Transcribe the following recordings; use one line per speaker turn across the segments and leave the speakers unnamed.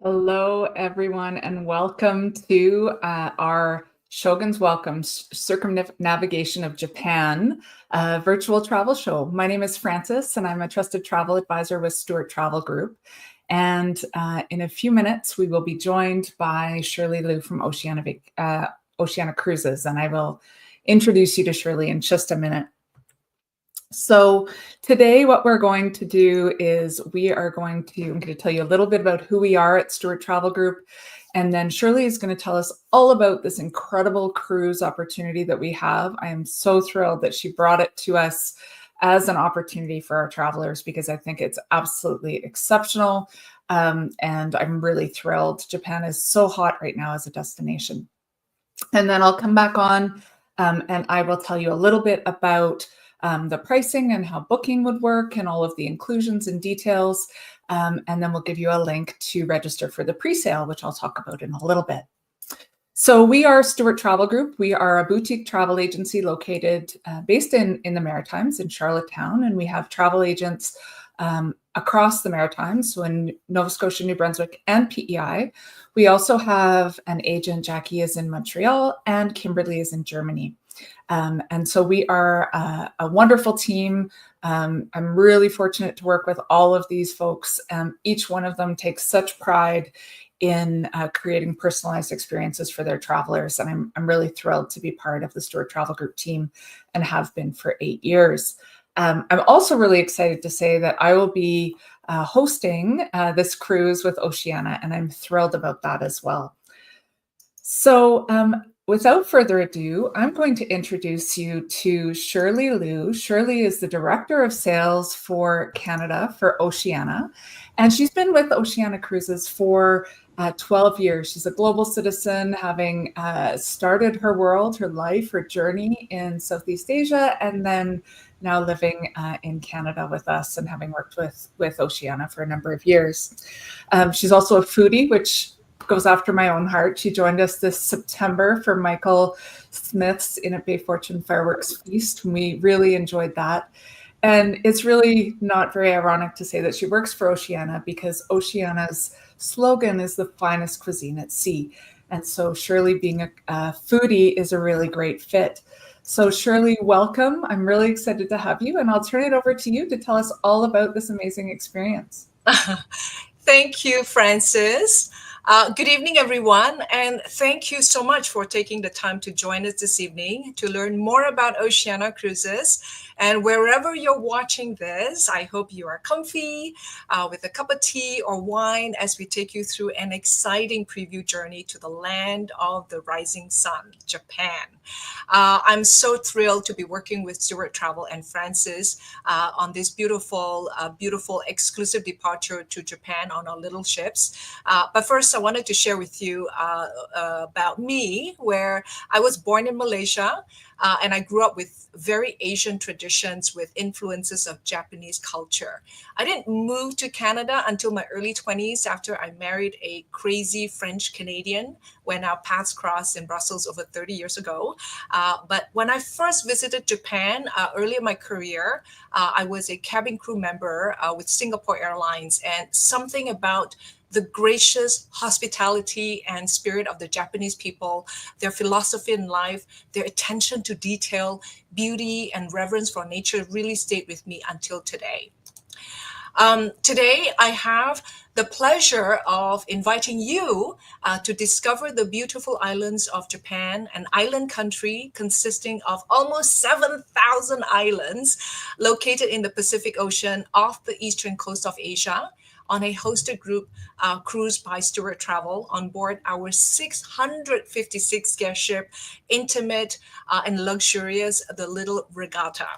Hello, everyone, and welcome to our Shogun's Welcome Circumnavigation of Japan virtual travel show. My name is Frances, and I'm a trusted travel advisor with Stewart Travel Group. And in a few minutes, we will be joined by Shirley Lew from Oceania Cruises, and I will introduce you to Shirley in just a minute. So today what we're going to do is I'm going to tell you a little bit about who we are at Stewart Travel Group. And then Shirley is going to tell us all about this incredible cruise opportunity that we have. I am so thrilled that she brought it to us as an opportunity for our travelers because I think it's absolutely exceptional. And I'm really thrilled. Japan is so hot right now as a destination. And then I'll come back on and I will tell you a little bit about the pricing and how booking would work and all of the inclusions and details. And then we'll give you a link to register for the pre-sale, which I'll talk about in a little bit. So we are Stewart Travel Group. We are a boutique travel agency located based in the Maritimes in Charlottetown. And we have travel agents across the Maritimes, so in Nova Scotia, New Brunswick, and PEI. We also have an agent, Jackie is in Montreal, and Kimberly is in Germany. And so we are a wonderful team. I'm really fortunate to work with all of these folks. Each one of them takes such pride in creating personalized experiences for their travelers. And I'm really thrilled to be part of the Stewart Travel Group team and have been for 8 years. I'm also really excited to say that I will be hosting this cruise with Oceania, and I'm thrilled about that as well. So without further ado, I'm going to introduce you to Shirley Lew. Shirley is the Director of Sales for Canada for Oceania, and she's been with Oceania Cruises for 12 years. She's a global citizen, having started her life, her journey in Southeast Asia, and then now living in Canada with us and having worked with Oceania for a number of years. She's also a foodie, which goes after my own heart. She joined us this September for Michael Smith's In a Bay Fortune Fireworks Feast. We really enjoyed that. And it's really not very ironic to say that she works for Oceania, because Oceania's slogan is the finest cuisine at sea. And so Shirley, being a foodie, is a really great fit. So Shirley, welcome. I'm really excited to have you, and I'll turn it over to you to tell us all about this amazing experience.
Thank you, Frances. Good evening, everyone, and thank you so much for taking the time to join us this evening to learn more about Oceania Cruises. And wherever you're watching this, I hope you are comfy with a cup of tea or wine as we take you through an exciting preview journey to the land of the rising sun, Japan. I'm so thrilled to be working with Stewart Travel and Frances on this beautiful exclusive departure to Japan on our little ships. But first, I wanted to share with you about me, where I was born in Malaysia. And I grew up with very Asian traditions with influences of Japanese culture. I didn't move to Canada until my early 20s after I married a crazy French Canadian when our paths crossed in Brussels over 30 years ago. But when I first visited Japan early in my career, I was a cabin crew member with Singapore Airlines, and something about the gracious hospitality and spirit of the Japanese people, their philosophy in life, their attention to detail, beauty, and reverence for nature really stayed with me until today. Today, I have the pleasure of inviting you to discover the beautiful islands of Japan, an island country consisting of almost 7,000 islands located in the Pacific Ocean off the eastern coast of Asia, on a hosted group cruise by Stewart Travel on board our 656 guest ship, intimate and luxurious, the Little Regatta.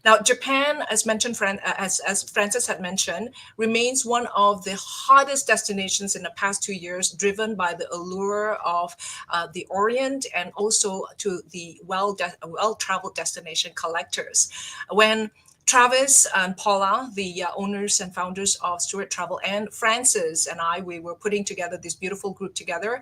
Now, Japan, as mentioned, as Frances had mentioned, remains one of the hottest destinations in the past 2 years, driven by the allure of the Orient and also to the well-traveled destination collectors. When Travis and Paula, the owners and founders of Stewart Travel, and Frances and we were putting together this beautiful group together.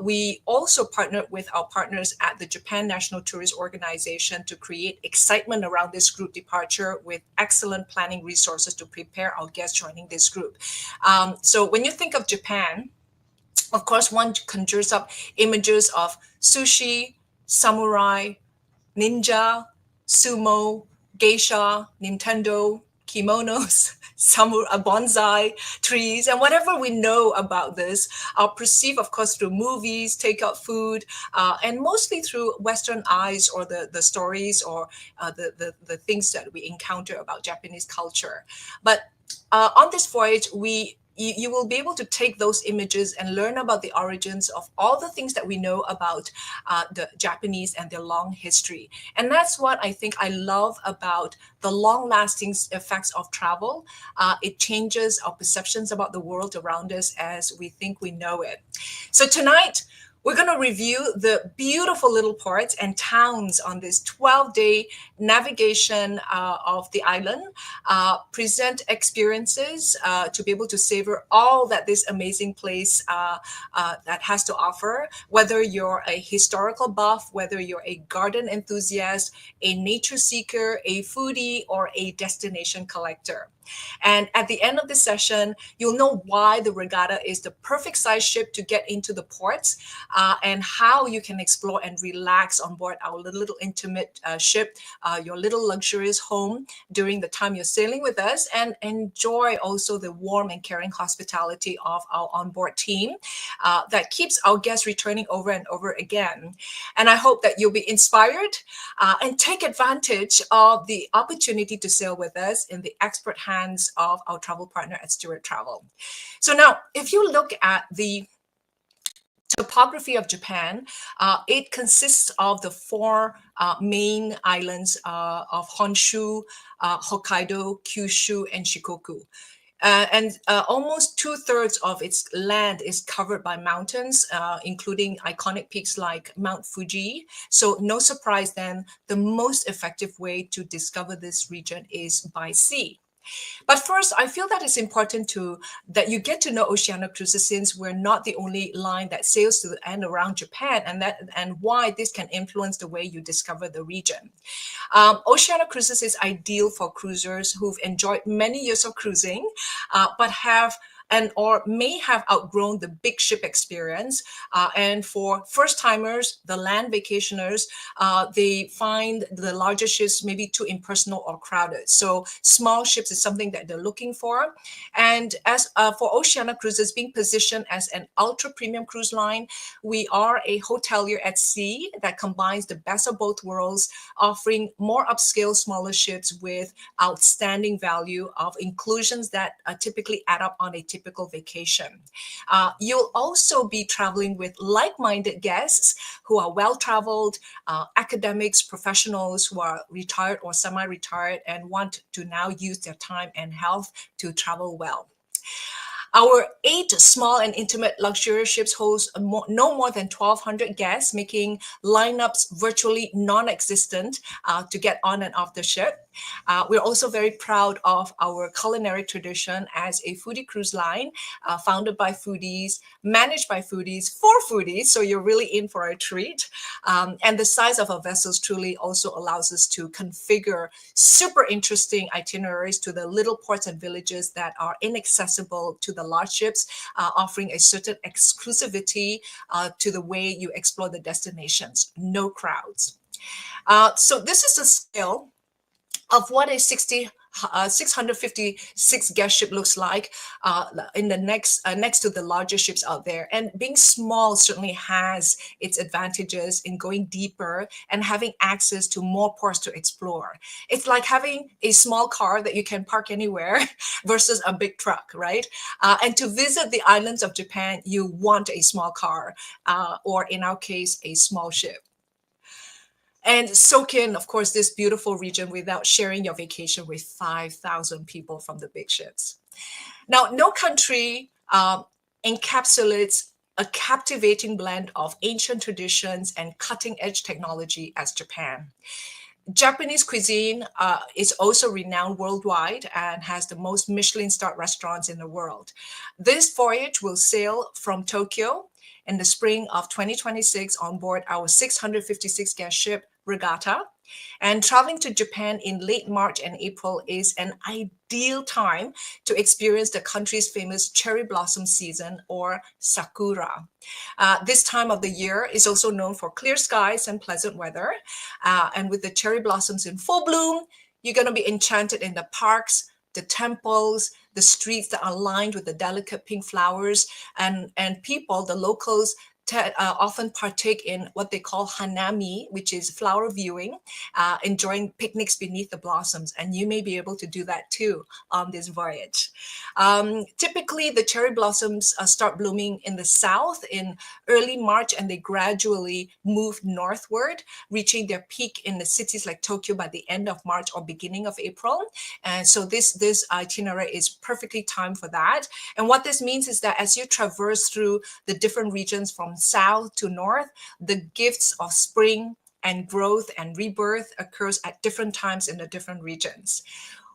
We also partnered with our partners at the Japan National Tourist Organization to create excitement around this group departure with excellent planning resources to prepare our guests joining this group. So when you think of Japan, of course, one conjures up images of sushi, samurai, ninja, sumo, geisha, Nintendo, kimonos, bonsai trees, and whatever we know about this are perceived, of course, through movies, takeout food, and mostly through Western eyes, or the stories or the things that we encounter about Japanese culture. But on this voyage, you will be able to take those images and learn about the origins of all the things that we know about the Japanese and their long history. And that's what I think I love about the long-lasting effects of travel. It changes our perceptions about the world around us as we think we know it. So tonight, We're going to review the beautiful little ports and towns on this 12-day navigation of the island, present experiences to be able to savor all that this amazing place that has to offer, whether you're a historical buff, whether you're a garden enthusiast, a nature seeker, a foodie, or a destination collector. And at the end of the session, you'll know why the regatta is the perfect size ship to get into the ports, and how you can explore and relax on board our little intimate ship, your little luxurious home during the time you're sailing with us, and enjoy also the warm and caring hospitality of our onboard team that keeps our guests returning over and over again. And I hope that you'll be inspired and take advantage of the opportunity to sail with us in the expert hands of our travel partner at Stewart Travel. So now, if you look at the topography of Japan, it consists of the four main islands of Honshu, Hokkaido, Kyushu, and Shikoku. And almost 2/3 of its land is covered by mountains, including iconic peaks like Mount Fuji. So no surprise then, the most effective way to discover this region is by sea. But first, I feel that it's important that you get to know Oceania Cruises, since we're not the only line that sails to and around Japan, and why this can influence the way you discover the region. Oceania Cruises is ideal for cruisers who've enjoyed many years of cruising, but have or may have outgrown the big ship experience. And for first timers, the land vacationers, they find the larger ships maybe too impersonal or crowded. So small ships is something that they're looking for. And as for Oceania Cruises being positioned as an ultra premium cruise line, we are a hotelier at sea that combines the best of both worlds, offering more upscale, smaller ships with outstanding value of inclusions that typically add up on a typical vacation. You'll also be traveling with like-minded guests who are well-traveled, academics, professionals who are retired or semi-retired and want to now use their time and health to travel well. Our 8 small and intimate luxurious ships host no more than 1,200 guests, making lineups virtually non-existent to get on and off the ship. We're also very proud of our culinary tradition as a foodie cruise line, founded by foodies, managed by foodies, for foodies, so you're really in for a treat. And the size of our vessels truly also allows us to configure super interesting itineraries to the little ports and villages that are inaccessible to the large ships, offering a certain exclusivity to the way you explore the destinations. No crowds. So this is the scale of what a 656 guest ship looks like in the next to the larger ships out there. And being small certainly has its advantages in going deeper and having access to more ports to explore. It's like having a small car that you can park anywhere versus a big truck, right? And to visit the islands of Japan, you want a small car, or in our case, a small ship. And soak in, of course, this beautiful region without sharing your vacation with 5,000 people from the big ships. Now, no country encapsulates a captivating blend of ancient traditions and cutting-edge technology as Japan. Japanese cuisine is also renowned worldwide and has the most Michelin-starred restaurants in the world. This voyage will sail from Tokyo in the spring of 2026 on board our 656 guest ship Regatta. And traveling to Japan in late March and April is an ideal time to experience the country's famous cherry blossom season, or sakura. This time of the year is also known for clear skies and pleasant weather. And with the cherry blossoms in full bloom, you're going to be enchanted in the parks, the temples, the streets that are lined with the delicate pink flowers, and people, the locals, often partake in what they call hanami, which is flower viewing, enjoying picnics beneath the blossoms. And you may be able to do that too on this voyage. Typically, the cherry blossoms start blooming in the south in early March, and they gradually move northward, reaching their peak in the cities like Tokyo by the end of March or beginning of April. And so this itinerary is perfectly timed for that. And what this means is that as you traverse through the different regions from from south to north, the gifts of spring and growth and rebirth occurs at different times in the different regions.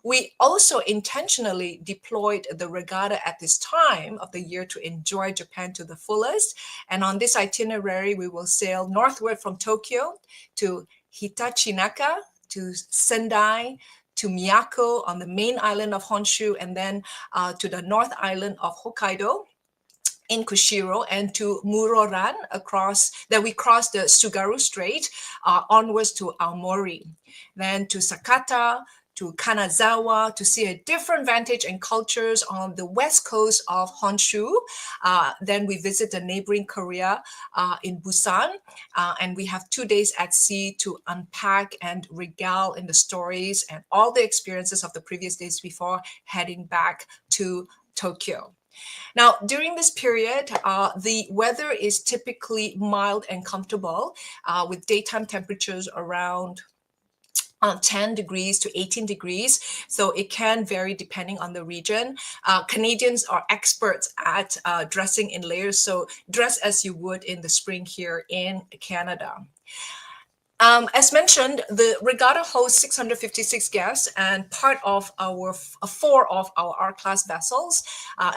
We also intentionally deployed the regatta at this time of the year to enjoy Japan to the fullest. And on this itinerary, we will sail northward from Tokyo to Hitachinaka, to Sendai, to Miyako on the main island of Honshu, and then to the North Island of Hokkaido in Kushiro, and to Muroran then we cross the Tsugaru Strait onwards to Aomori, then to Sakata, to Kanazawa to see a different vantage and cultures on the west coast of Honshu. Then we visit the neighboring Korea in Busan, and we have 2 days at sea to unpack and regale in the stories and all the experiences of the previous days before heading back to Tokyo. Now, during this period, the weather is typically mild and comfortable with daytime temperatures around 10 degrees to 18 degrees. So it can vary depending on the region. Canadians are experts at dressing in layers. So dress as you would in the spring here in Canada. As mentioned, the regatta hosts 656 guests and part of our 4 of our R-class vessels.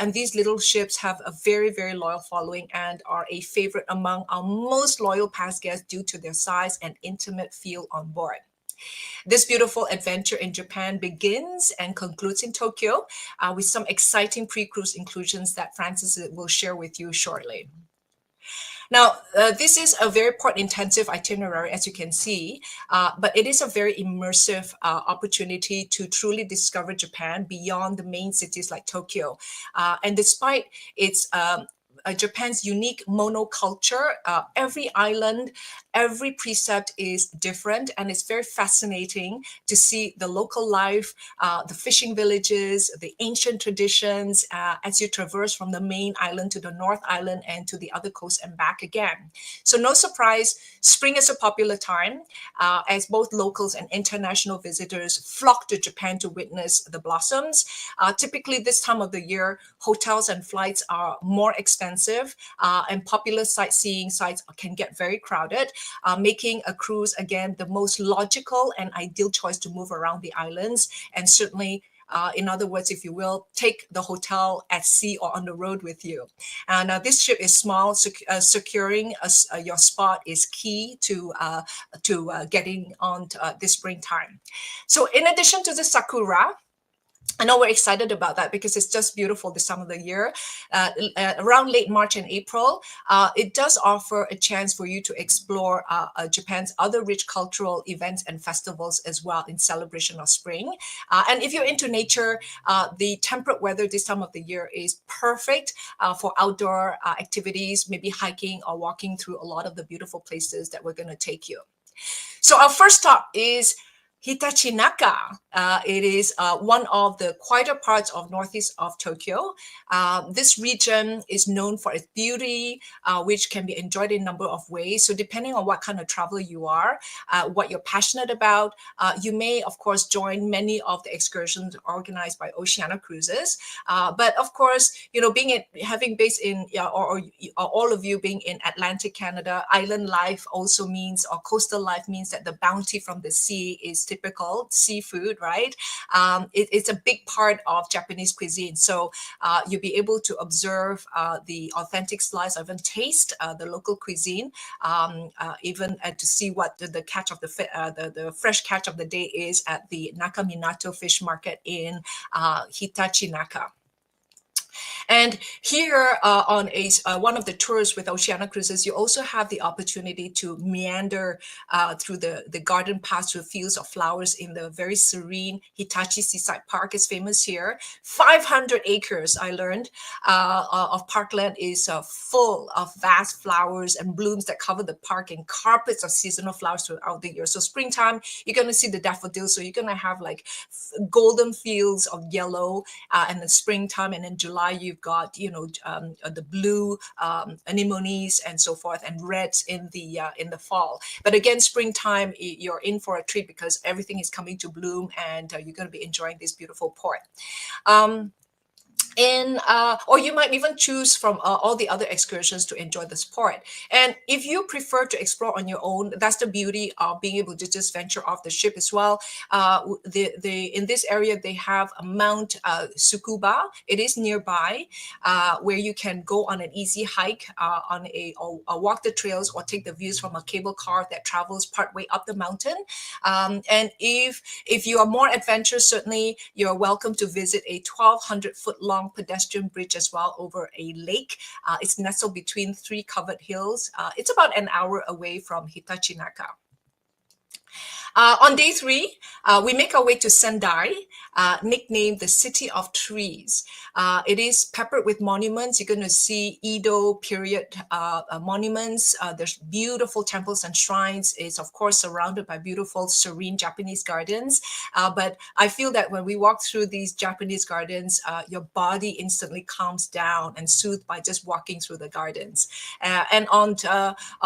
And these little ships have a very, very loyal following and are a favorite among our most loyal past guests due to their size and intimate feel on board. This beautiful adventure in Japan begins and concludes in Tokyo with some exciting pre-cruise inclusions that Francis will share with you shortly. Now, this is a very port-intensive itinerary, as you can see, but it is a very immersive opportunity to truly discover Japan beyond the main cities like Tokyo. And despite its Japan's unique monoculture, every island, every precept is different, and it's very fascinating to see the local life, the fishing villages, the ancient traditions as you traverse from the main island to the North Island and to the other coast and back again. So no surprise, spring is a popular time as both locals and international visitors flock to Japan to witness the blossoms. Typically this time of the year, hotels and flights are more expensive, and popular sightseeing sites can get very crowded, making a cruise, again, the most logical and ideal choice to move around the islands. And certainly, in other words, if you will, take the hotel at sea or on the road with you. Now, this ship is small. Securing your spot is key to getting on this springtime. So in addition to the sakura, I know we're excited about that because it's just beautiful this time of the year. Around late March and April, it does offer a chance for you to explore Japan's other rich cultural events and festivals as well in celebration of spring. And if you're into nature, the temperate weather this time of the year is perfect for outdoor activities, maybe hiking or walking through a lot of the beautiful places that we're going to take you. So our first stop is Hitachinaka. It is one of the quieter parts of northeast of Tokyo. This region is known for its beauty, which can be enjoyed in a number of ways. So depending on what kind of traveler you are, what you're passionate about, you may, of course, join many of the excursions organized by Oceania Cruises. But of course, you know, having based in, or all of you being in Atlantic Canada, island life also means, or coastal life means that the bounty from the sea is typical seafood, right? It's a big part of Japanese cuisine. So you'll be able to observe the authentic slice, even taste the local cuisine, even to see what the catch of the fresh catch of the day is at the Nakaminato Fish Market in Hitachinaka. And here on one of the tours with Oceania Cruises, you also have the opportunity to meander through the garden paths through fields of flowers in the very serene Hitachi Seaside Park is famous here. 500 acres, I learned, of parkland is full of vast flowers and blooms that cover the park and carpets of seasonal flowers throughout the year. So springtime, you're going to see the daffodils. So you're going to have like golden fields of yellow in the springtime, and in July, you've got, you know, the blue anemones and so forth, and reds in the fall. But again, springtime, you're in for a treat because everything is coming to bloom, and you're going to be enjoying this beautiful port. or you might even choose from all the other excursions to enjoy the sport. And if you prefer to explore on your own, that's the beauty of being able to just venture off the ship as well. In this area they have a Mount Tsukuba. It is nearby, where you can go on an easy hike, or walk the trails, or take the views from a cable car that travels partway up the mountain. And if you are more adventurous, certainly you're welcome to visit a 1,200-foot long pedestrian bridge as well over a lake. It's nestled between three covered hills. It's about an hour away from Hitachinaka. On day 3, we make our way to Sendai, nicknamed the City of Trees. It is peppered with monuments. You're going to see Edo period monuments. There's beautiful temples and shrines. It's, of course, surrounded by beautiful, serene Japanese gardens. But I feel that when we walk through these Japanese gardens, your body instantly calms down and soothed by just walking through the gardens. And on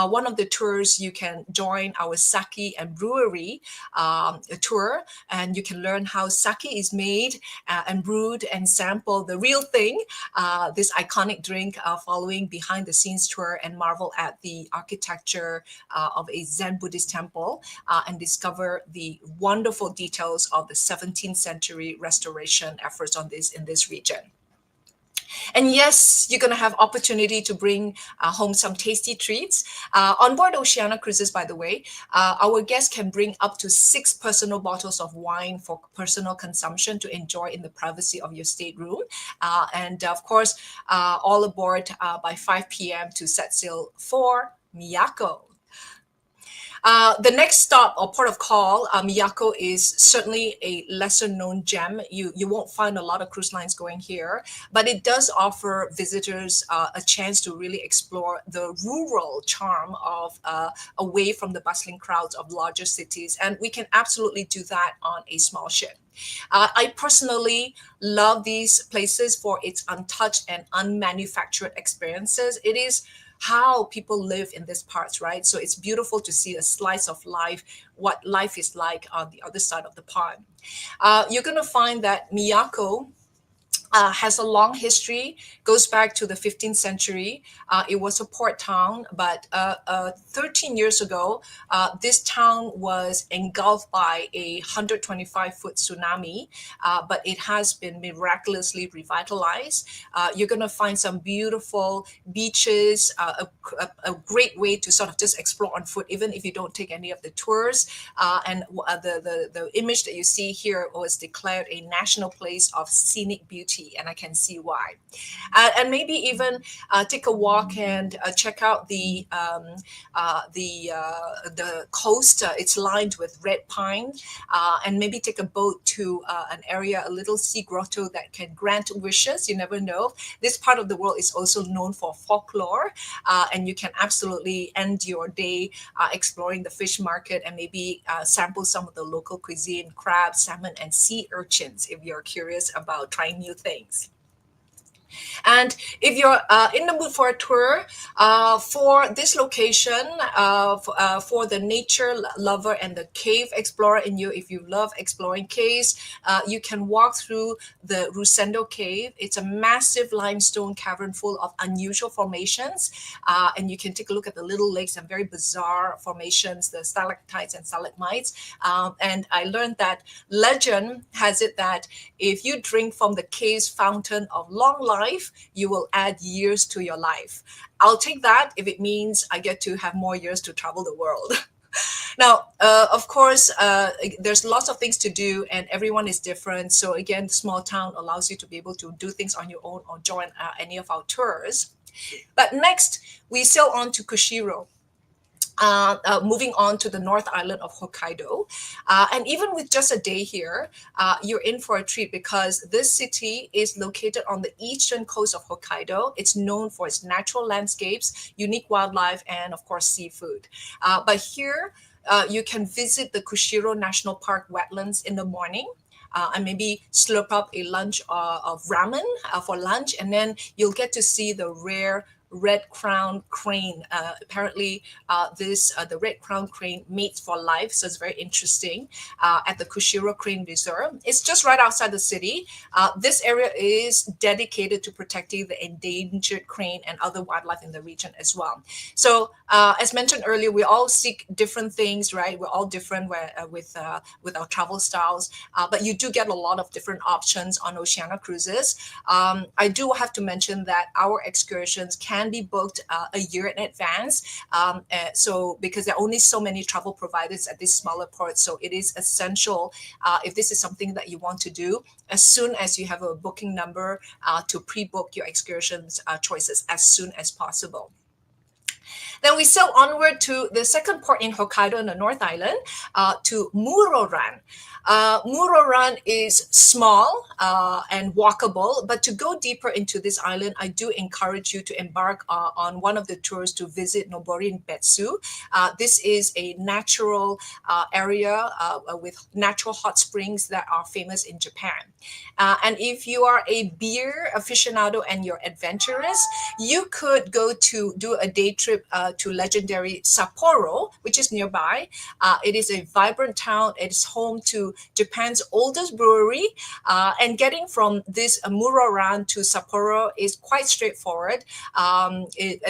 one of the tours, you can join our sake and brewery tour, and you can learn how sake is made and brewed, and sample the real thing, this iconic drink, following behind the scenes tour, and marvel at the architecture of a Zen Buddhist temple, and discover the wonderful details of the 17th century restoration efforts in this region. And yes, you're going to have opportunity to bring home some tasty treats. On board Oceania Cruises, by the way, our guests can bring up to 6 personal bottles of wine for personal consumption to enjoy in the privacy of your stateroom. And of course, all aboard by 5 p.m. to set sail for Miyako. The next stop or port of call, Miyako, is certainly a lesser known gem. You won't find a lot of cruise lines going here, but it does offer visitors a chance to really explore the rural charm of away from the bustling crowds of larger cities. And we can absolutely do that on a small ship. I personally love these places for its untouched and unmanufactured experiences. It is how people live in these parts, right? So it's beautiful to see a slice of life, what life is like on the other side of the pond. You're going to find that Miyako has a long history, goes back to the 15th century. It was a port town, but 13 years ago, this town was engulfed by a 125-foot tsunami, but it has been miraculously revitalized. You're going to find some beautiful beaches, a great way to sort of just explore on foot, even if you don't take any of the tours. And the image that you see here was declared a national place of scenic beauty, and I can see why. And maybe even take a walk and check out the coast. It's lined with red pine, and maybe take a boat to an area, a little sea grotto that can grant wishes. You never know. This part of the world is also known for folklore, and you can absolutely end your day exploring the fish market, and maybe sample some of the local cuisine, crab, salmon, and sea urchins if you're curious about trying new things. And if you're in the mood for a tour for this location, for the nature lover and the cave explorer in you, if you love exploring caves, you can walk through the Rusendo Cave. It's a massive limestone cavern full of unusual formations, and you can take a look at the little lakes and very bizarre formations, the stalactites and stalagmites. And I learned that legend has it that if you drink from the cave's fountain of long life, you will add years to your life. I'll take that if it means I get to have more years to travel the world. Now, of course, there's lots of things to do and everyone is different. So again, the small town allows you to be able to do things on your own or join any of our tours. But next, we sail on to Kushiro. Moving on to the North Island of Hokkaido. And even with just a day here, you're in for a treat because this city is located on the eastern coast of Hokkaido. It's known for its natural landscapes, unique wildlife, and of course, seafood. But here, you can visit the Kushiro National Park wetlands in the morning. And maybe slurp up a lunch of ramen for lunch, and then you'll get to see the rare red crown crane. Apparently, the red crown crane mates for life, so it's very interesting. At the Kushiro Crane Reserve, it's just right outside the city. This area is dedicated to protecting the endangered crane and other wildlife in the region as well. So, as mentioned earlier, we all seek different things, right? We're all different with our travel styles, but you do get a lot of different options on Oceania Cruises. I do have to mention that our excursions can be booked a year in advance. So because there are only so many travel providers at these smaller ports, so it is essential if this is something that you want to do, as soon as you have a booking number, to pre-book your excursions choices as soon as possible. Then we sail onward to the second port in Hokkaido in the North Island, to Muroran. Muroran is small and walkable, but to go deeper into this island, I do encourage you to embark on one of the tours to visit Noborin Betsu. This is a natural area with natural hot springs that are famous in Japan. And if you are a beer aficionado and you're adventurous, you could go to do a day trip to legendary Sapporo, which is nearby. It is a vibrant town. It is home to Japan's oldest brewery. And getting from this Muroran to Sapporo is quite straightforward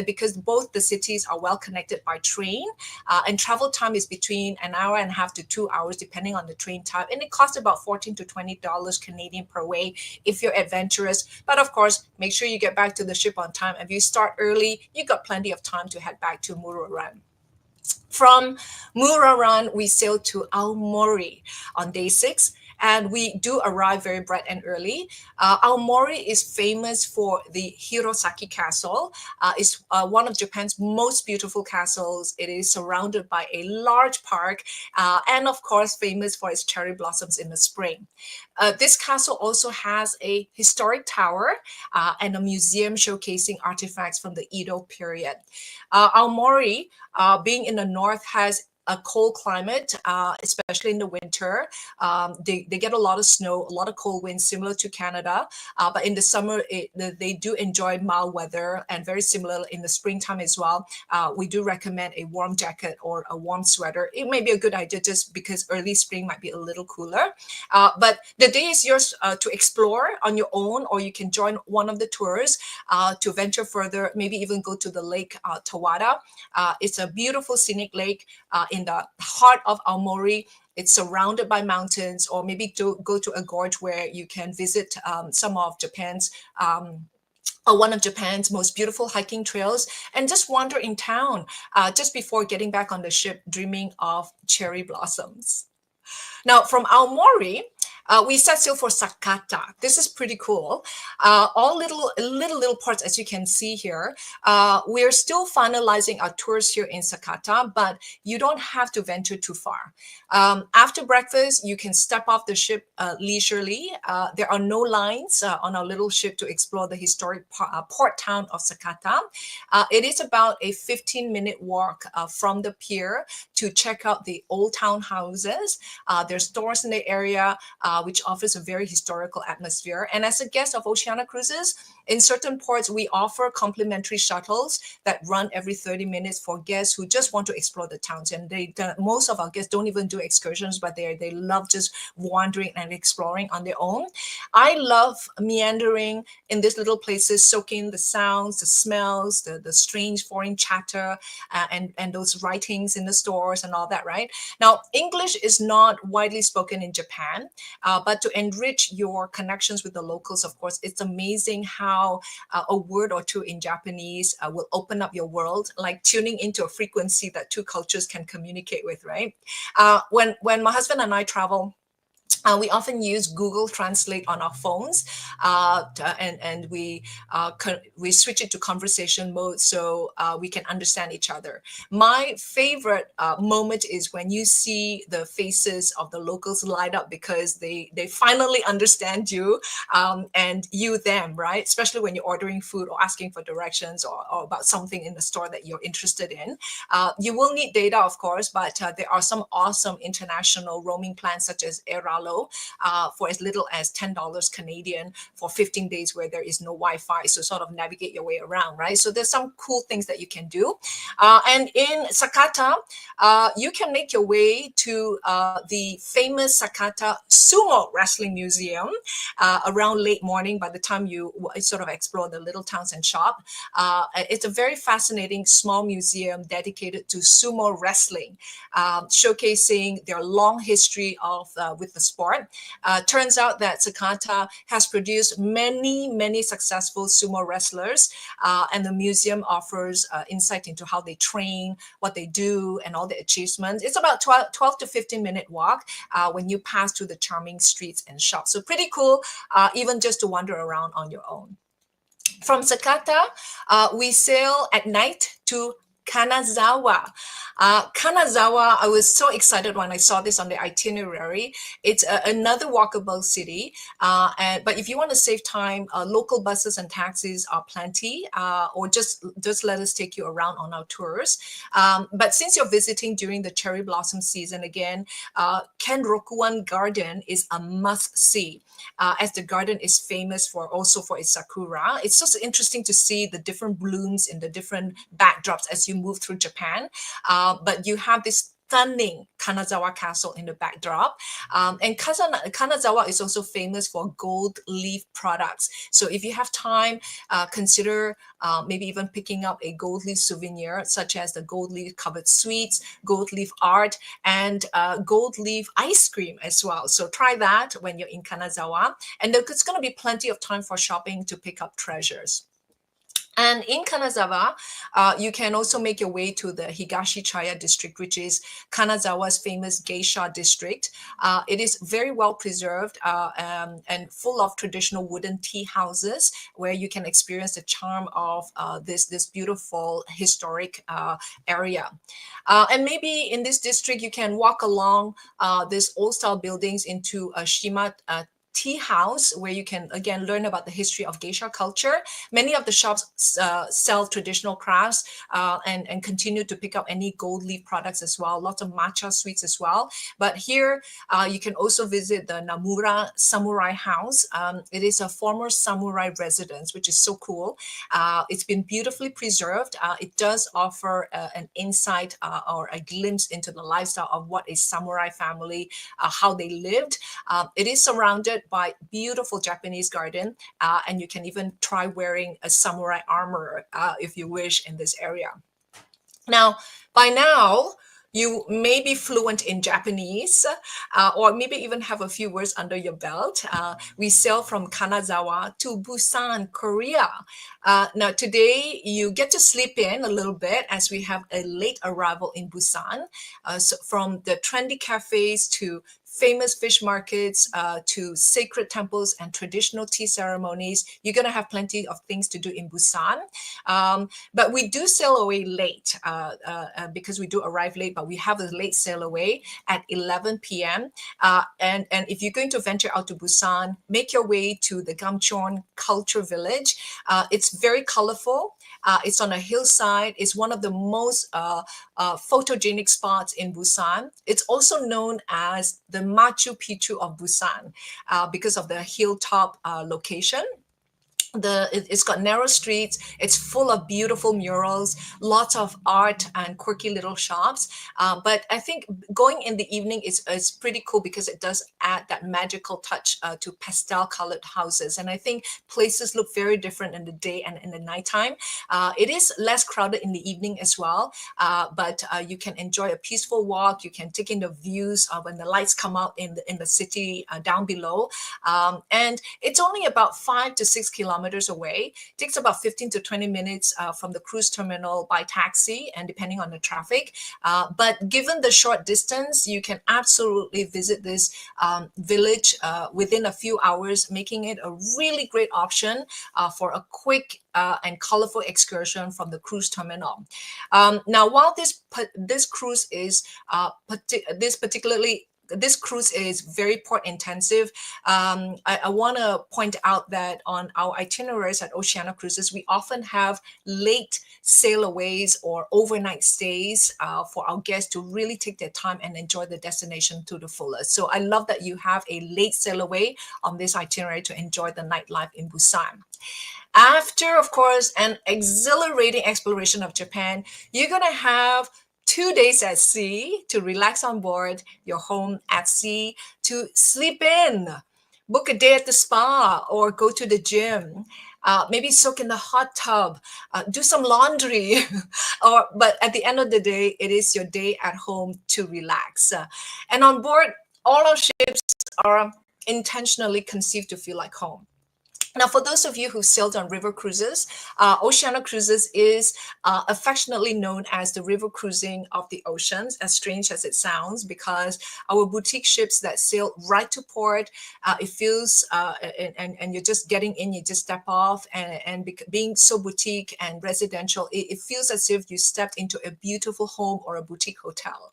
because both the cities are well connected by train. And travel time is between an hour and a half to 2 hours, depending on the train type. And it costs about $14 to $20 Canadian per way if you're adventurous. But of course, make sure you get back to the ship on time. If you start early, you got plenty of time to head back to Muroran. From Muroran, we sailed to Aomori on day 6. And we do arrive very bright and early. Aomori is famous for the Hirosaki Castle. It's one of Japan's most beautiful castles. It is surrounded by a large park and, of course, famous for its cherry blossoms in the spring. This castle also has a historic tower and a museum showcasing artifacts from the Edo period. Aomori, being in the north, has a cold climate, especially in the winter. They get a lot of snow, a lot of cold winds, similar to Canada. But in the summer, they do enjoy mild weather, and very similar in the springtime as well. We do recommend a warm jacket or a warm sweater. It may be a good idea just because early spring might be a little cooler. But the day is yours to explore on your own, or you can join one of the tours to venture further, maybe even go to the lake Tawada. It's a beautiful scenic lake in the heart of Aomori. It's surrounded by mountains, or maybe to go to a gorge where you can visit some of Japan's one of Japan's most beautiful hiking trails, and just wander in town just before getting back on the ship, dreaming of cherry blossoms. Now, from Aomori, we set sail for Sakata. This is pretty cool. All little parts, as you can see here. We're still finalizing our tours here in Sakata, but you don't have to venture too far. After breakfast, you can step off the ship leisurely. There are no lines on our little ship to explore the historic port town of Sakata. It is about a 15-minute walk from the pier to check out the old town houses. There's stores in the area, which offers a very historical atmosphere. And as a guest of Oceania Cruises, in certain ports, we offer complimentary shuttles that run every 30 minutes for guests who just want to explore the towns. And most of our guests don't even do excursions, but they love just wandering and exploring on their own. I love meandering in these little places, soaking the sounds, the smells, the strange foreign chatter, and those writings in the stores and all that, right? Now, English is not widely spoken in Japan, but to enrich your connections with the locals, of course, it's amazing how a word or two in Japanese will open up your world, like tuning into a frequency that two cultures can communicate with, right? When my husband and I travel, we often use Google Translate on our phones, and we switch it to conversation mode so we can understand each other. My favorite moment is when you see the faces of the locals light up because they finally understand you, and you them, right? Especially when you're ordering food or asking for directions or about something in the store that you're interested in. You will need data, of course, but there are some awesome international roaming plans such as Airalo below for as little as $10 Canadian for 15 days where there is no Wi-Fi. So sort of navigate your way around, right? So there's some cool things that you can do. And in Sakata, you can make your way to the famous Sakata Sumo Wrestling Museum around late morning by the time you sort of explore the little towns and shop. It's a very fascinating small museum dedicated to sumo wrestling, showcasing their long history of with the sport. Turns out that Sakata has produced many successful sumo wrestlers, and the museum offers insight into how they train, what they do, and all the achievements. It's about 12 to 15-minute walk when you pass through the charming streets and shops. So pretty cool, even just to wander around on your own. From Sakata, we sail at night to Kanazawa. Kanazawa, I was so excited when I saw this on the itinerary. It's another walkable city, but if you want to save time, local buses and taxis are plenty, or just let us take you around on our tours. But since you're visiting during the cherry blossom season again, Kenrokuan Garden is a must-see, as the garden is famous also for its sakura. It's just interesting to see the different blooms in the different backdrops as you move through Japan. But you have this stunning Kanazawa Castle in the backdrop. And Kanazawa is also famous for gold leaf products. So if you have time, consider maybe even picking up a gold leaf souvenir, such as the gold leaf covered sweets, gold leaf art, and gold leaf ice cream as well. So try that when you're in Kanazawa. And there's going to be plenty of time for shopping to pick up treasures. And in Kanazawa, you can also make your way to the Higashichaya district, which is Kanazawa's famous geisha district. It is very well preserved and full of traditional wooden tea houses where you can experience the charm of this beautiful historic area. And maybe in this district, you can walk along these old-style buildings into a Shima tea house where you can again learn about the history of geisha culture. Many of the shops sell traditional crafts and continue to pick up any gold leaf products as well. Lots of matcha sweets as well. But here you can also visit the Namura Samurai House. It is a former samurai residence, which is so cool. It's been beautifully preserved. It does offer an insight or a glimpse into the lifestyle of what a samurai family, how they lived. It is surrounded by beautiful Japanese garden, and you can even try wearing a samurai armor if you wish in this area. Now, by now, you may be fluent in Japanese, or maybe even have a few words under your belt. We sail from Kanazawa to Busan, Korea. Now, today you get to sleep in a little bit as we have a late arrival in Busan. So from the trendy cafes to famous fish markets to sacred temples and traditional tea ceremonies, you're going to have plenty of things to do in Busan. But we do sail away late because we do arrive late, but we have a late sail away at 11 p.m. And if you're going to venture out to Busan, make your way to the Gamcheon Culture Village. It's very colorful. It's on a hillside. It's one of the most photogenic spots in Busan. It's also known as the Machu Picchu of Busan because of the hilltop location. It's got narrow streets. It's full of beautiful murals, lots of art and quirky little shops. But I think going in the evening is pretty cool because it does add that magical touch to pastel colored houses. And I think places look very different in the day and in the nighttime. It is less crowded in the evening as well, but you can enjoy a peaceful walk. You can take in the views when the lights come out in the city down below. And it's only about 5 to 6 kilometers away. It takes about 15 to 20 minutes from the cruise terminal by taxi and depending on the traffic. But given the short distance, you can absolutely visit this village within a few hours, making it a really great option for a quick and colorful excursion from the cruise terminal. Now, while this cruise is this particularly this cruise is very port intensive. I want to point out that on our itineraries at Oceania Cruises, we often have late sailaways or overnight stays for our guests to really take their time and enjoy the destination to the fullest. So I love that you have a late sailaway on this itinerary to enjoy the nightlife in Busan. After, of course, an exhilarating exploration of Japan, you're going to have 2 days at sea to relax on board your home at sea, to sleep in, book a day at the spa or go to the gym. Maybe soak in the hot tub, do some laundry, but at the end of the day, it is your day at home to relax. And on board, all our ships are intentionally conceived to feel like home. Now, for those of you who sailed on river cruises, Oceania Cruises is affectionately known as the river cruising of the oceans, as strange as it sounds, because our boutique ships that sail right to port, it feels, and you're just getting in, you just step off, and being so boutique and residential, it feels as if you stepped into a beautiful home or a boutique hotel.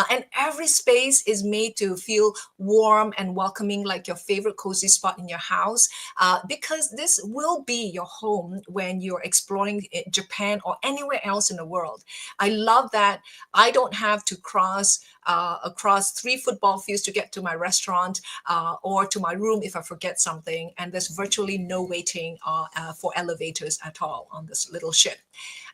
And every space is made to feel warm and welcoming, like your favorite cozy spot in your house. Because this will be your home when you're exploring Japan or anywhere else in the world. I love that I don't have to cross across 3 football fields to get to my restaurant or to my room if I forget something. And there's virtually no waiting for elevators at all on this little ship.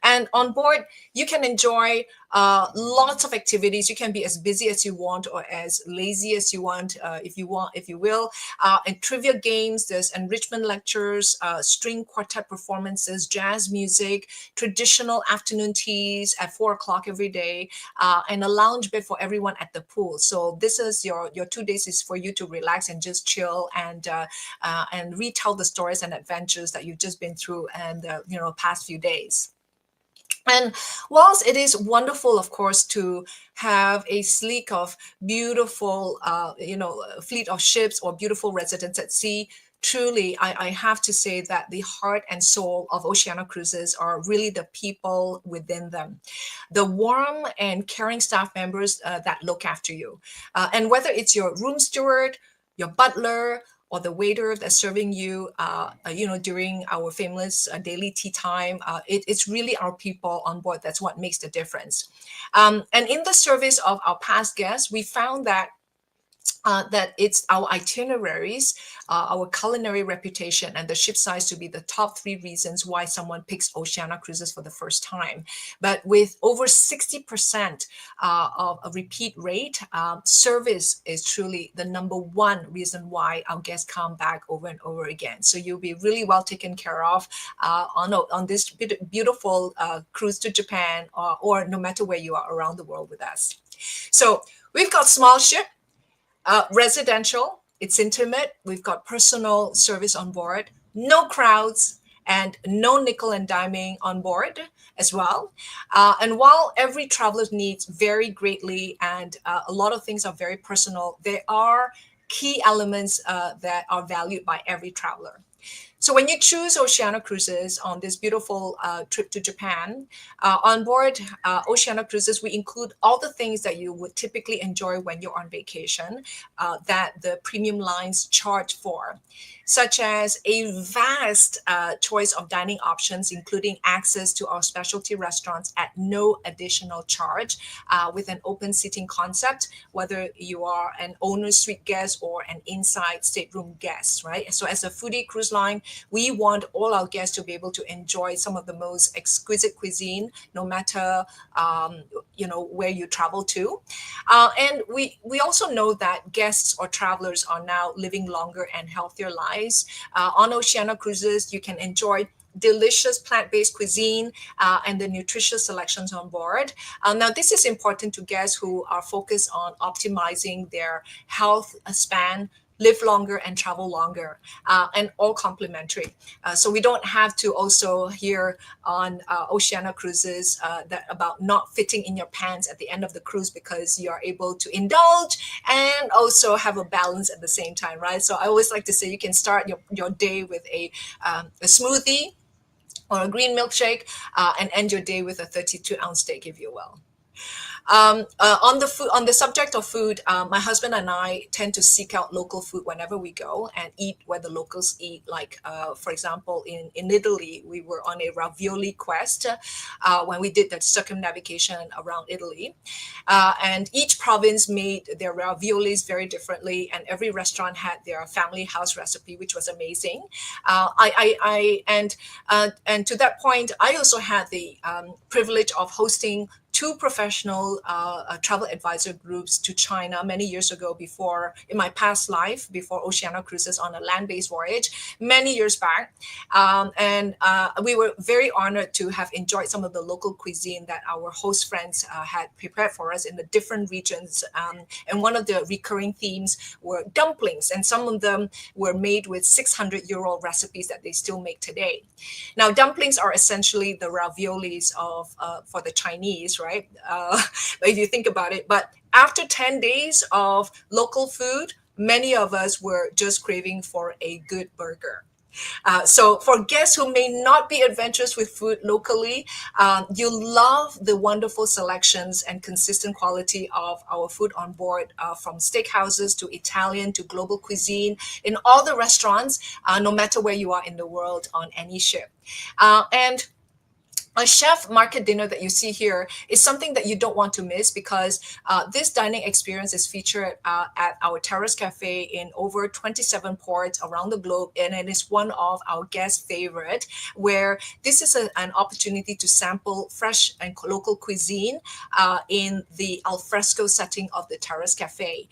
And on board, you can enjoy lots of activities. You can be as busy as you want or as lazy as you want, if you will. And trivia games, there's enrichment lectures, string quartet performances, jazz music, traditional afternoon teas at 4 o'clock every day, and a lounge bed for everyone at the pool. So this is your 2 days is for you to relax and just chill and retell the stories and adventures that you've just been through and past few days. And whilst it is wonderful, of course, to have a sleek of beautiful, fleet of ships or beautiful residents at sea, truly, I have to say that the heart and soul of Oceania Cruises are really the people within them, the warm and caring staff members that look after you. And whether it's your room steward, your butler, or the waiter that's serving you, during our famous daily tea time. It's really our people on board. That's what makes the difference. And in the service of our past guests, we found that it's our itineraries, our culinary reputation, and the ship size to be the top 3 reasons why someone picks Oceania Cruises for the first time. But with over 60% of a repeat rate, service is truly the number 1 reason why our guests come back over and over again. So you'll be really well taken care of on this beautiful cruise to Japan, or no matter where you are around the world with us. So we've got small ship, residential, it's intimate. We've got personal service on board, no crowds, and no nickel and diming on board as well. And while every traveler's needs vary greatly and a lot of things are very personal, there are key elements that are valued by every traveler. So when you choose Oceania Cruises on this beautiful trip to Japan, on board Oceania Cruises, we include all the things that you would typically enjoy when you're on vacation that the premium lines charge for, such as a vast choice of dining options, including access to our specialty restaurants at no additional charge, with an open seating concept, whether you are an owner's suite guest or an inside stateroom guest, right? So as a foodie cruise line, we want all our guests to be able to enjoy some of the most exquisite cuisine, no matter where you travel to. And we also know that guests or travelers are now living longer and healthier lives. On Oceania Cruises, you can enjoy delicious plant-based cuisine and the nutritious selections on board. Now, this is important to guests who are focused on optimizing their health span, live longer and travel longer, and all complementary. So we don't have to also hear on Oceania Cruises about not fitting in your pants at the end of the cruise, because you are able to indulge and also have a balance at the same time, right? So I always like to say you can start your day with a smoothie or a green milkshake and end your day with a 32-ounce steak, if you will. On the food, on the subject of food, my husband and I tend to seek out local food whenever we go and eat where the locals eat. Like, for example, in Italy, we were on a ravioli quest when we did the circumnavigation around Italy. And each province made their raviolis very differently, and every restaurant had their family house recipe, which was amazing. And to that point, I also had the privilege of hosting two professional travel advisor groups to China many years ago, before, in my past life, before Oceania Cruises, on a land-based voyage many years back. And we were very honored to have enjoyed some of the local cuisine that our host friends had prepared for us in the different regions. And one of the recurring themes were dumplings, and some of them were made with 600-year-old recipes that they still make today. Now, dumplings are essentially the raviolis of for the Chinese, right? If you think about it. But after 10 days of local food, many of us were just craving for a good burger. So for guests who may not be adventurous with food locally, you'll love the wonderful selections and consistent quality of our food on board, from steakhouses to Italian to global cuisine in all the restaurants, no matter where you are in the world on any ship. And a chef market dinner that you see here is something that you don't want to miss, because this dining experience is featured at our Terrace Cafe in over 27 ports around the globe, and it is one of our guest favorite, where this is an opportunity to sample fresh and local cuisine in the alfresco setting of the Terrace Cafe.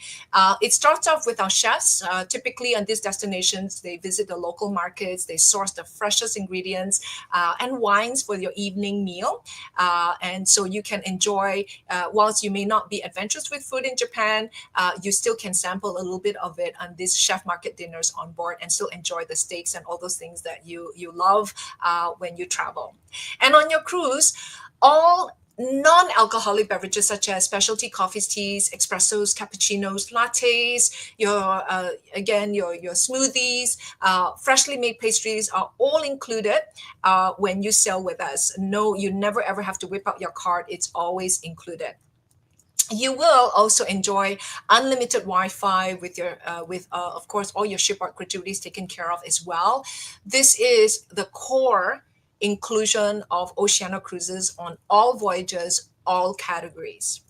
It starts off with our chefs. Typically on these destinations, they visit the local markets, they source the freshest ingredients and wines for your evening meal. And so you can enjoy, whilst you may not be adventurous with food in Japan, you still can sample a little bit of it on these chef market dinners on board and still enjoy the steaks and all those things that you love when you travel. And on your cruise, all non-alcoholic beverages such as specialty coffees, teas, espressos, cappuccinos, lattes, your smoothies, freshly made pastries are all included when you sail with us. No, you never ever have to whip out your card. It's always included. You will also enjoy unlimited Wi-Fi with your, of course, all your shipboard gratuities taken care of as well. This is the core inclusion of Oceania Cruises on all voyages, all categories.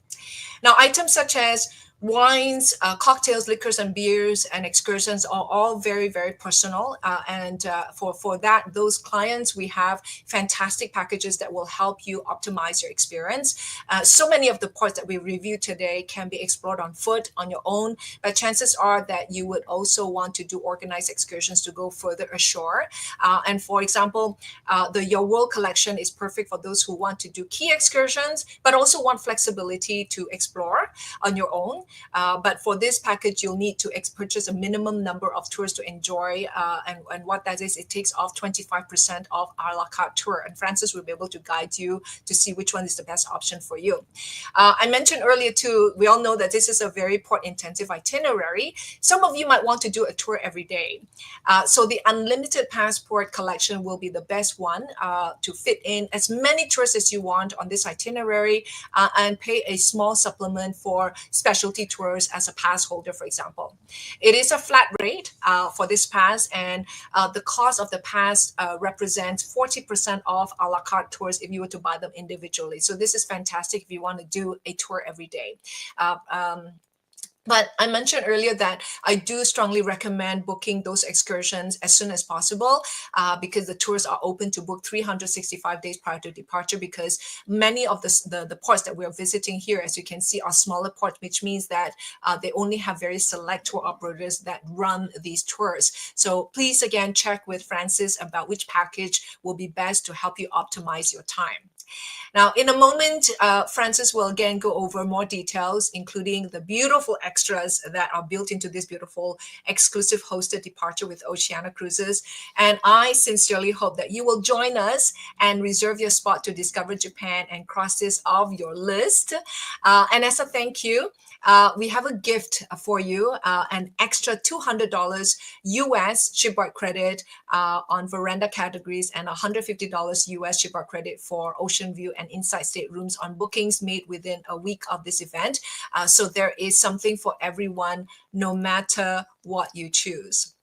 Now, items such as wines, cocktails, liquors, and beers, and excursions are all very, very personal. And for those clients, we have fantastic packages that will help you optimize your experience. So many of the ports that we reviewed today can be explored on foot, on your own, but chances are that you would also want to do organized excursions to go further ashore. And for example, the Your World collection is perfect for those who want to do key excursions, but also want flexibility to explore on your own. But for this package, you'll need to purchase a minimum number of tours to enjoy. And what that is, it takes off 25% of a la carte tour. And Francis will be able to guide you to see which one is the best option for you. I mentioned earlier too, we all know that this is a very port-intensive itinerary. Some of you might want to do a tour every day. So the unlimited passport collection will be the best one to fit in as many tours as you want on this itinerary, and pay a small supplement for specialty tours as a pass holder, for example. It is a flat rate for this pass, and the cost of the pass represents 40% off a la carte tours if you were to buy them individually. So this is fantastic if you want to do a tour every day. But I mentioned earlier that I do strongly recommend booking those excursions as soon as possible, because the tours are open to book 365 days prior to departure, because many of the ports that we're visiting here, as you can see, are smaller ports, which means that they only have very select tour operators that run these tours. So please, again, check with Francis about which package will be best to help you optimize your time. Now, in a moment, Francis will again go over more details, including the beautiful extras that are built into this beautiful exclusive hosted departure with Oceania Cruises. And I sincerely hope that you will join us and reserve your spot to discover Japan and cross this off your list. And as a thank you, we have a gift for you, an extra $200 US shipboard credit on veranda categories, and $150 US shipboard credit for Oceania ocean view and inside staterooms on bookings made within a week of this event. So there is something for everyone, no matter what you choose.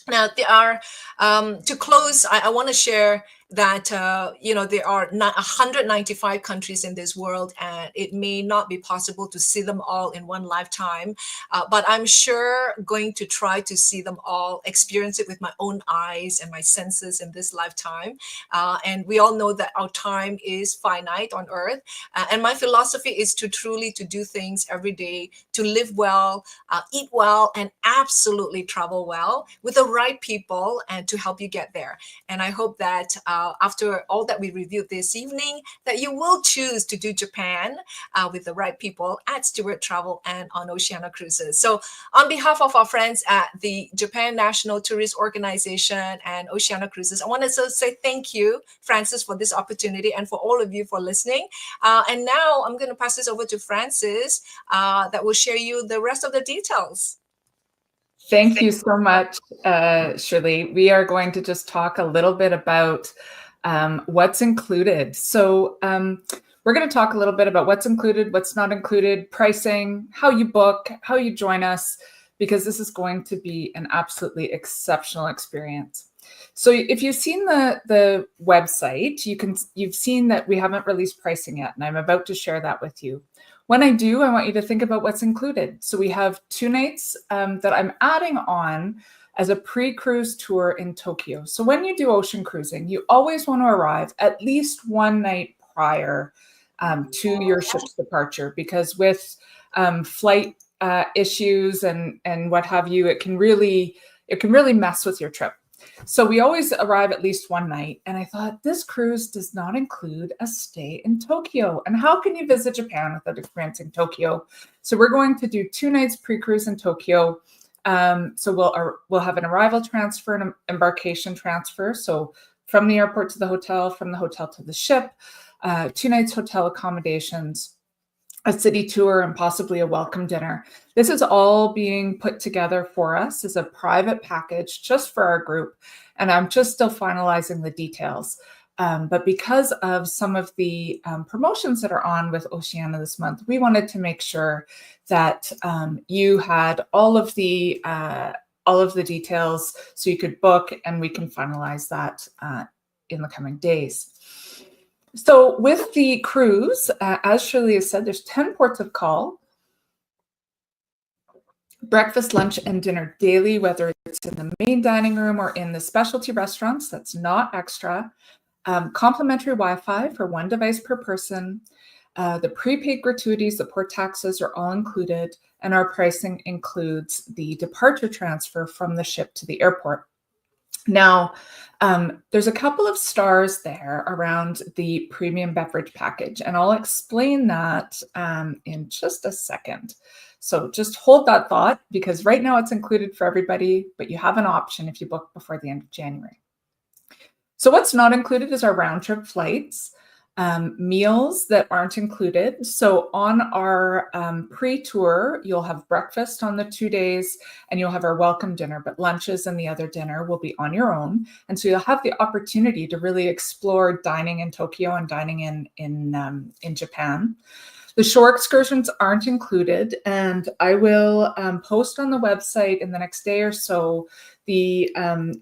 Now, there are, to close, I want to share that, there are 195 countries in this world, and it may not be possible to see them all in one lifetime, but I'm sure going to try to see them all, experience it with my own eyes and my senses in this lifetime. And we all know that our time is finite on Earth. And my philosophy is to truly to do things every day, to live well, eat well, and absolutely travel well with the right people and to help you get there. And I hope that after all that we reviewed this evening, that you will choose to do Japan with the right people at Stewart Travel and on Oceania Cruises. So on behalf of our friends at the Japan National Tourist Organization and Oceania Cruises, I want to say thank you, Francis, for this opportunity and for all of you for listening. And now I'm going to pass this over to Francis that will share you the rest of the details.
Thank you so much, Shirley. We are going to just talk a little bit about what's included. So we're going to talk a little bit about what's included, what's not included, pricing, how you book, how you join us, because this is going to be an absolutely exceptional experience. So if you've seen the website, you've seen that we haven't released pricing yet, and I'm about to share that with you. When I do, I want you to think about what's included. So we have 2 nights that I'm adding on as a pre-cruise tour in Tokyo. So when you do ocean cruising, you always want to arrive at least 1 night prior to your ship's departure, because with flight issues and what have you, it can really mess with your trip. So we always arrive at least 1 night. And I thought, this cruise does not include a stay in Tokyo. And how can you visit Japan without experiencing Tokyo? So we're going to do 2 nights pre-cruise in Tokyo. So we'll have an arrival transfer and an embarkation transfer. So from the airport to the hotel, from the hotel to the ship, 2 nights hotel accommodations, a city tour, and possibly a welcome dinner. This is all being put together for us as a private package just for our group. And I'm just still finalizing the details. But because of some of the promotions that are on with Oceania this month, we wanted to make sure that you had all of the details so you could book, and we can finalize that in the coming days. So with the cruise, as Shirley has said, there's 10 ports of call, breakfast, lunch, and dinner daily, whether it's in the main dining room or in the specialty restaurants. That's not extra. Complimentary Wi-Fi for 1 device per person. The prepaid gratuities, the port taxes are all included, and our pricing includes the departure transfer from the ship to the airport. Now, there's a couple of stars there around the premium beverage package, and I'll explain that in just a second. So just hold that thought, because right now it's included for everybody, but you have an option if you book before the end of January. So what's not included is our round trip flights. Meals that aren't included. So on our pre-tour, you'll have breakfast on the 2 days, and you'll have our welcome dinner, but lunches and the other dinner will be on your own. And so you'll have the opportunity to really explore dining in Tokyo and dining in Japan. The shore excursions aren't included, and I will post on the website in the next day or so the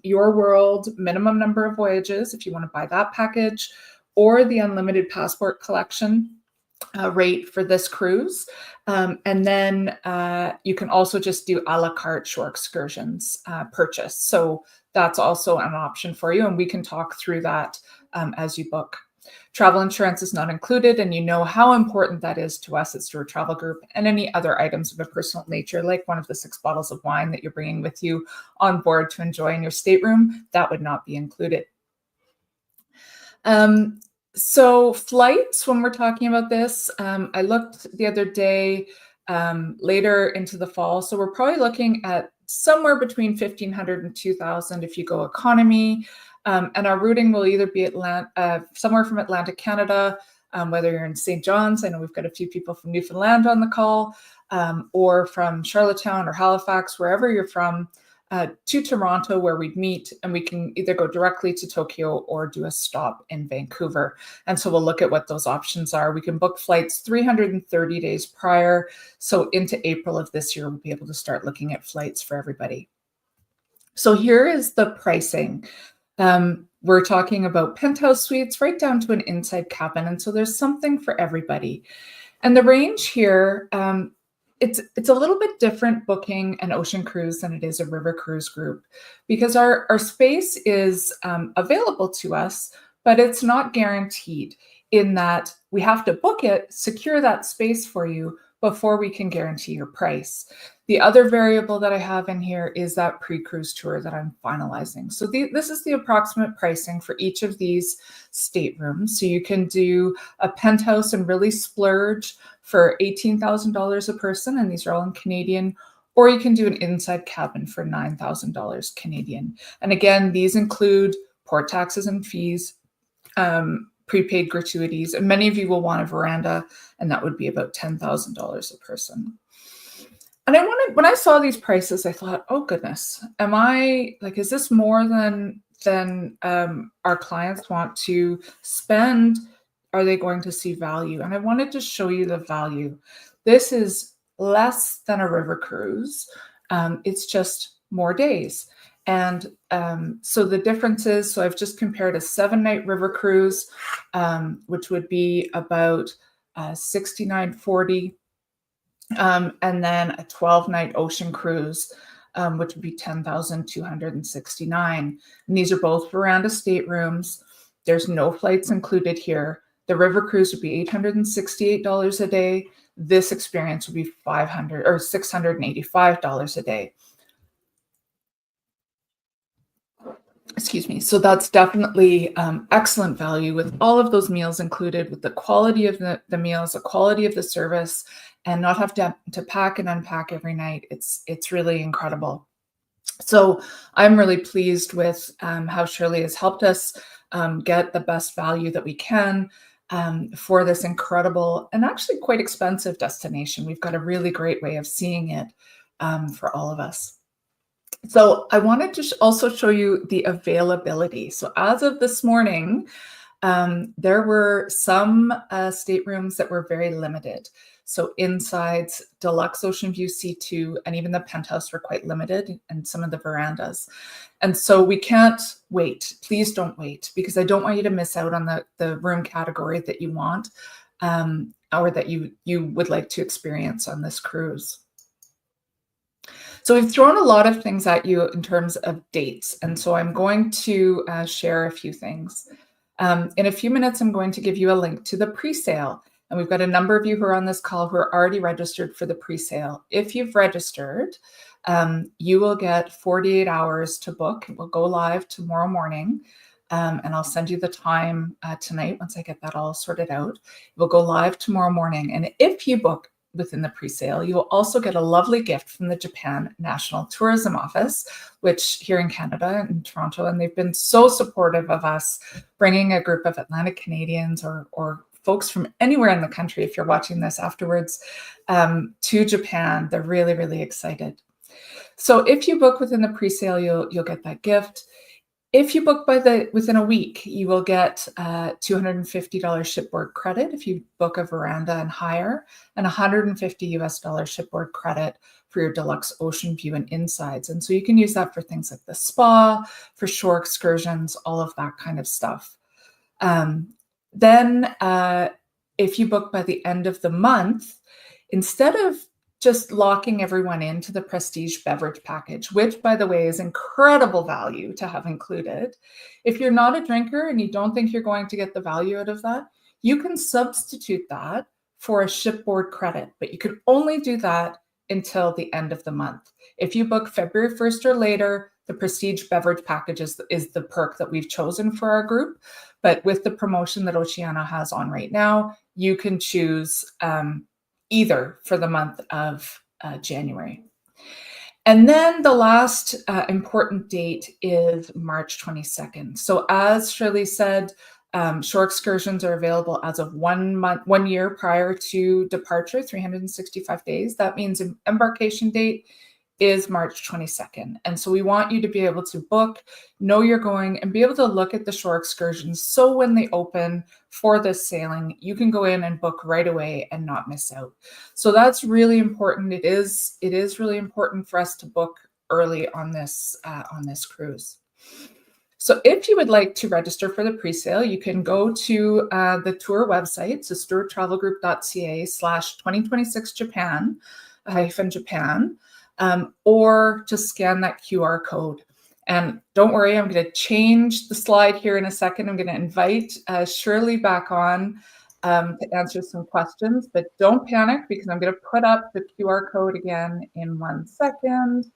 Your World minimum number of voyages if you want to buy that package, or the unlimited passport collection rate for this cruise. And then you can also just do a la carte shore excursions purchase. So that's also an option for you, and we can talk through that as you book. Travel insurance is not included, and you know how important that is to us at Stewart Travel Group, and any other items of a personal nature, like one of the 6 bottles of wine that you're bringing with you on board to enjoy in your stateroom, that would not be included. So flights, when we're talking about this, I looked the other day later into the fall. So we're probably looking at somewhere between 1,500 and 2,000 if you go economy. And our routing will either be somewhere from Atlantic Canada, whether you're in St. John's, I know we've got a few people from Newfoundland on the call, or from Charlottetown or Halifax, wherever you're from. to Toronto, where we'd meet, and we can either go directly to Tokyo or do a stop in Vancouver. And so we'll look at what those options are. We can book flights 330 days prior. So into April of this year, we'll be able to start looking at flights for everybody. So here is the pricing. We're talking about penthouse suites right down to an inside cabin. And so there's something for everybody. And the range here, it's a little bit different booking an ocean cruise than it is a river cruise group, because our space is available to us, but it's not guaranteed, in that we have to book it, secure that space for you before we can guarantee your price. The other variable that I have in here is that pre-cruise tour that I'm finalizing. So this is the approximate pricing for each of these staterooms. So you can do a penthouse and really splurge for $18,000 a person, and these are all in Canadian, or you can do an inside cabin for $9,000 Canadian. And again, these include port taxes and fees, prepaid gratuities, and many of you will want a veranda, and that would be about $10,000 a person. And when I saw these prices, I thought, oh goodness, is this more than our clients want to spend? Are they going to see value? And I wanted to show you the value. This is less than a river cruise. It's just more days. And so the difference is, so I've just compared a 7-night river cruise, which would be about $69.40, and then a 12-night ocean cruise, which would be $10,269. And these are both veranda staterooms. There's no flights included here. The river cruise would be $868 a day. This experience would be $685 a day. Excuse me. So that's definitely excellent value, with all of those meals included, with the quality of the meals, the quality of the service, and not have to pack and unpack every night. It's really incredible. So I'm really pleased with how Shirley has helped us get the best value that we can for this incredible and actually quite expensive destination. We've got a really great way of seeing it for all of us. So I wanted to also show you the availability. So as of this morning, there were some staterooms that were very limited. So insides, Deluxe Ocean View C2, and even the penthouse were quite limited, and some of the verandas. And so we can't wait. Please don't wait, because I don't want you to miss out on the room category that you want, or that you would like to experience on this cruise. So we've thrown a lot of things at you in terms of dates. And so I'm going to share a few things. In a few minutes, I'm going to give you a link to the pre-sale. And we've got a number of you who are on this call who are already registered for the pre-sale. If you've registered, you will get 48 hours to book. It will go live tomorrow morning. And I'll send you the time tonight once I get that all sorted out. It will go live tomorrow morning. And if you book within the pre-sale, you will also get a lovely gift from the Japan National Tourism Office, which here in Canada, in Toronto, and they've been so supportive of us bringing a group of Atlantic Canadians or folks from anywhere in the country, if you're watching this afterwards, to Japan. They're really, really excited. So if you book within the pre-sale, you'll get that gift. If you book within a week, you will get $250 shipboard credit if you book a veranda and higher, and $150 shipboard credit for your Deluxe Ocean View and insides. And so you can use that for things like the spa, for shore excursions, all of that kind of stuff. Then if you book by the end of the month, instead of just locking everyone into the prestige beverage package, which, by the way, is incredible value to have included. If you're not a drinker and you don't think you're going to get the value out of that, you can substitute that for a shipboard credit, but you can only do that until the end of the month. If you book February 1st or later, the prestige beverage package is the perk that we've chosen for our group. But with the promotion that Oceania has on right now, you can choose either for the month of January. And then the last important date is March 22nd. So as Shirley said, shore excursions are available as of 1 year prior to departure, 365 days. That means an embarkation date is March 22nd. And so we want you to be able to book, know you're going, and be able to look at the shore excursions. So when they open for this sailing, you can go in and book right away and not miss out. So that's really important. It is really important for us to book early on this cruise. So if you would like to register for the pre-sale, you can go to the tour website, so stewarttravelgroup.ca/2026 Japan, or to scan that QR code. And don't worry, I'm going to change the slide here in a second. I'm going to invite Shirley back on to answer some questions, but don't panic because I'm going to put up the QR code again in 1 second.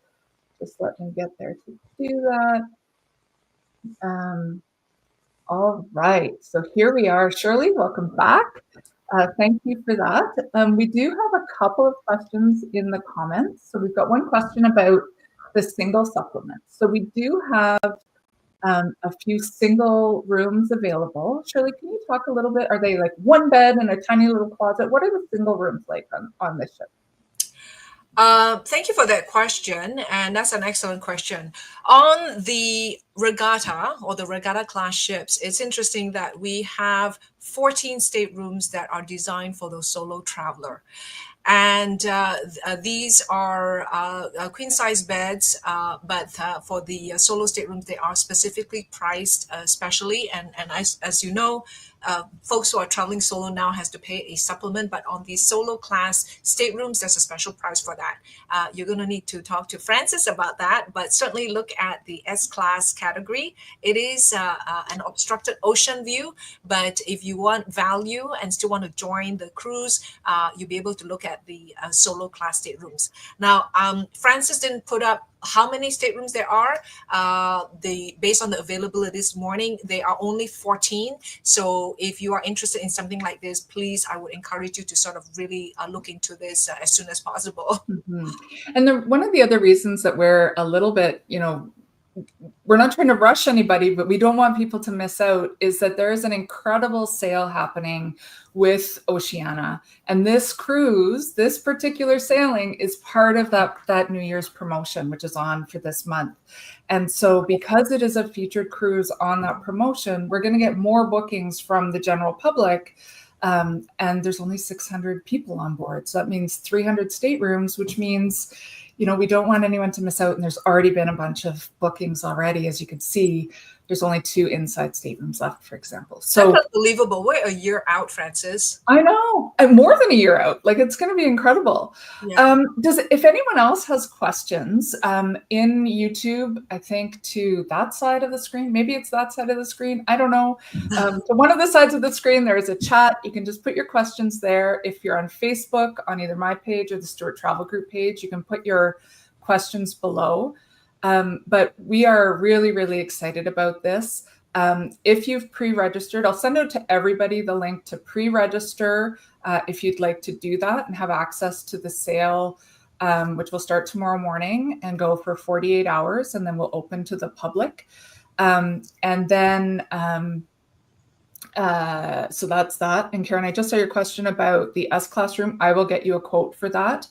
Just let me get there to do that. All right, so here we are. Shirley, welcome back. Thank you for that. We do have a couple of questions in the comments. So we've got one question about the single supplements. So we do have a few single rooms available. Shirley, can you talk a little bit? Are they like one bed and a tiny little closet? What are the single rooms like on this ship?
Thank you for that question, and that's an excellent question. On the regatta or the regatta class ships, it's interesting that we have 14 staterooms that are designed for the solo traveler. And these are queen size beds, but for the solo staterooms, they are specifically priced specially. And as you know, folks who are traveling solo now has to pay a supplement, but on these solo class staterooms, there's a special price for that. You're going to need to talk to Francis about that, but certainly look at the S-class category. It is an obstructed ocean view, but if you want value and still want to join the cruise, you'll be able to look at the solo class staterooms. Now, Francis didn't put up how many staterooms there are. Based on the availability this morning, they are only 14. So if you are interested in something like this, please, I would encourage you to sort of really look into this as soon as possible.
Mm-hmm. And one of the other reasons that we're a little bit, we're not trying to rush anybody, but we don't want people to miss out, is that there is an incredible sale happening with Oceania. And this cruise, this particular sailing, is part of that New Year's promotion, which is on for this month. And so because it is a featured cruise on that promotion, we're going to get more bookings from the general public. And there's only 600 people on board. So that means 300 staterooms, which means we don't want anyone to miss out. And there's already been a bunch of bookings already. As you can see, there's only 2 inside staterooms left, for example. So
that's unbelievable. We're a year out, Francis.
I know. And more than a year out. Like, it's going to be incredible. Yeah. If anyone else has questions in YouTube, I think to that side of the screen, maybe it's that side of the screen, I don't know. To one of the sides of the screen, there is a chat. You can just put your questions there. If you're on Facebook, on either my page or the Stewart Travel Group page, you can put your questions below. But we are really, really excited about this. If you've pre-registered, I'll send out to everybody the link to pre-register if you'd like to do that and have access to the sale, which will start tomorrow morning and go for 48 hours, and then we'll open to the public. And then, so that's that. And Karen, I just saw your question about the S-class room. I will get you a quote for that.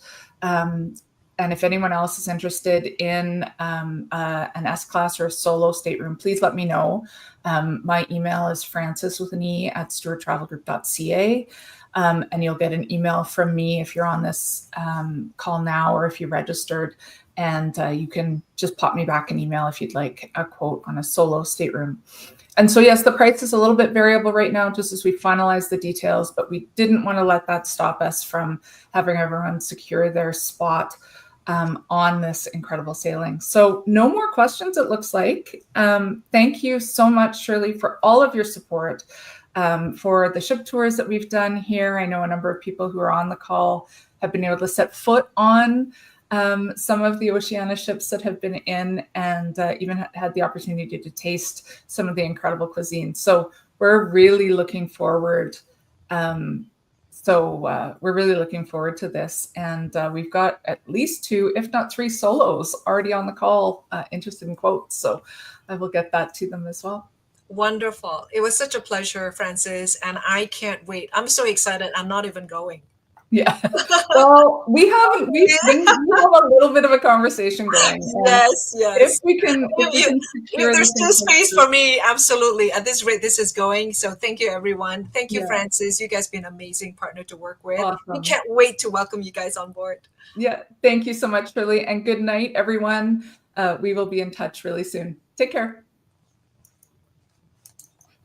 And if anyone else is interested in an S-class or a solo stateroom, please let me know. My email is francis@stewarttravelgroup.ca. And you'll get an email from me if you're on this call now or if you registered. And you can just pop me back an email if you'd like a quote on a solo stateroom. And so, yes, the price is a little bit variable right now, just as we finalize the details, but we didn't want to let that stop us from having everyone secure their spot on this incredible sailing. So no more questions, it looks like. Thank you so much, Shirley, for all of your support for the ship tours that we've done here. I know a number of people who are on the call have been able to set foot on some of the Oceania ships that have been in, and even had the opportunity to taste some of the incredible cuisine. So we're really looking forward. We're really looking forward to this. And we've got at least 2, if not 3 solos already on the call interested in quotes. So I will get that to them as well.
Wonderful. It was such a pleasure, Francis. And I can't wait. I'm so excited. I'm not even going.
Yeah. Well, we have a little bit of a conversation going.
Yes,
If
yes.
we can
If
secure the
there's still
things
space for me, absolutely. At this rate, this is going. So thank you, everyone. Thank you,
yeah,
Francis. You guys been an amazing partner to work with. We
awesome.
can't wait to welcome you guys on board.
Yeah, thank you so much, Shirley, and good night, everyone. We will be in touch really soon. Take care.